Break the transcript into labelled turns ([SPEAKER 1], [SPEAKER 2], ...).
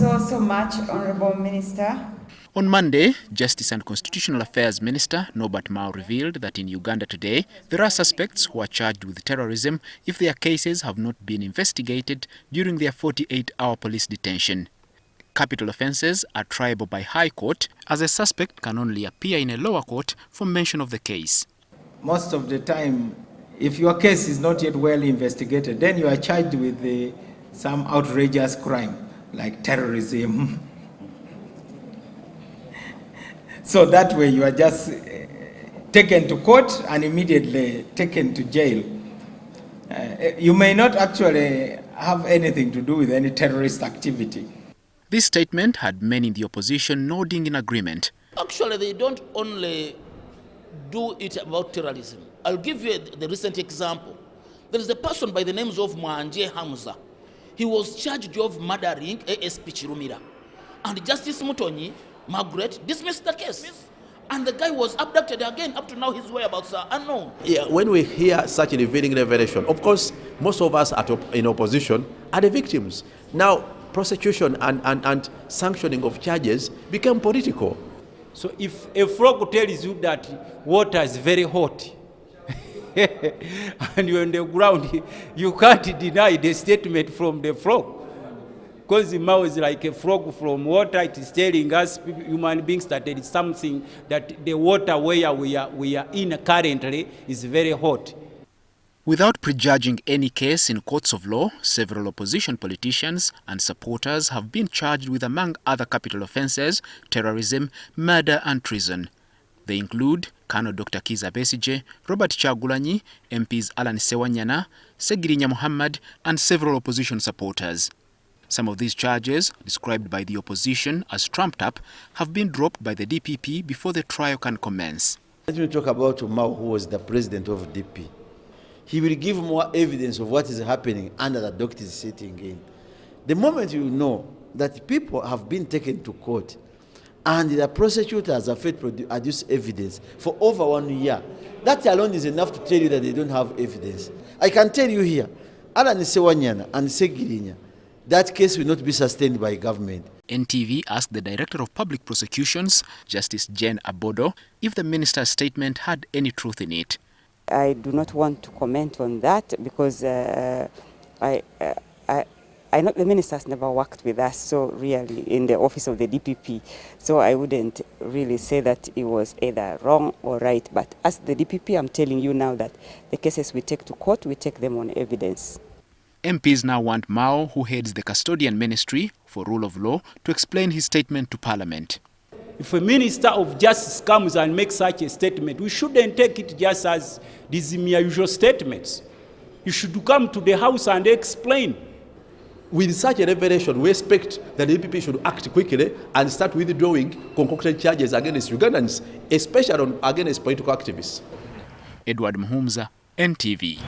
[SPEAKER 1] so much, Honorable Minister.
[SPEAKER 2] On Monday, Justice and Constitutional Affairs Minister Norbert Mao revealed that in Uganda today, there are suspects who are charged with terrorism if their cases have not been investigated during their 48-hour police detention. Capital offences are triable by High Court, as a suspect can only appear in a lower court for mention of the case.
[SPEAKER 3] Most of the time, if your case is not yet well investigated, then you are charged with some outrageous crime, like terrorism. So that way you are just taken to court and immediately taken to jail. You may not actually have anything to do with any terrorist activity.
[SPEAKER 2] This statement had many in the opposition nodding in agreement.
[SPEAKER 4] Actually, they don't only do it about terrorism. I'll give you the recent example. There is a person by the names of Mwanje Hamza. He was charged of murdering ASP Chirumira. And Justice Mutonyi, Margaret, dismissed the case. And the guy was abducted again. Up to now, his whereabouts are unknown.
[SPEAKER 5] Yeah, when we hear such a revealing revelation, of course, most of us in opposition are the victims. Now, prosecution and sanctioning of charges became political.
[SPEAKER 6] So if a frog tells you that water is very hot, and you're on the ground, you can't deny the statement from the frog. Because the Mao is like a frog from water, it is telling us, human beings, that there is something, that the water where we are in currently is very hot.
[SPEAKER 2] Without prejudging any case in courts of law, several opposition politicians and supporters have been charged with, among other capital offences, terrorism, murder and treason. They include Colonel Dr. Kiza Besigye, Robert Kyagulanyi, MPs Alan Sewanyana, Segirinya Muhammad and several opposition supporters. Some of these charges, described by the opposition as trumped up, have been dropped by the DPP before the trial can commence.
[SPEAKER 7] Let me talk about Mao, who was the president of DP. He will give more evidence of what is happening under the doctor's sitting in. The moment you know that people have been taken to court and the prosecutors have failed to produce evidence for over 1 year, that alone is enough to tell you that they don't have evidence. I can tell you here, Alan Sewanyana and Segirinya, that case will not be sustained by government.
[SPEAKER 2] NTV asked the Director of Public Prosecutions, Justice Jane Abodo, if the minister's statement had any truth in it.
[SPEAKER 8] I do not want to comment on that because I know the minister has never worked with us, so really in the office of the DPP. So I wouldn't really say that it was either wrong or right. But as the DPP, I'm telling you now that the cases we take to court, we take them on evidence.
[SPEAKER 2] MPs now want Mao, who heads the Custodian Ministry for Rule of Law, to explain his statement to Parliament.
[SPEAKER 6] If a minister of justice comes and makes such a statement, we shouldn't take it just as these mere usual statements. You should come to the House and explain.
[SPEAKER 5] With such a revelation, we expect that the DPP should act quickly and start withdrawing concocted charges against Ugandans, especially against political activists.
[SPEAKER 2] Edward Muhumza, NTV.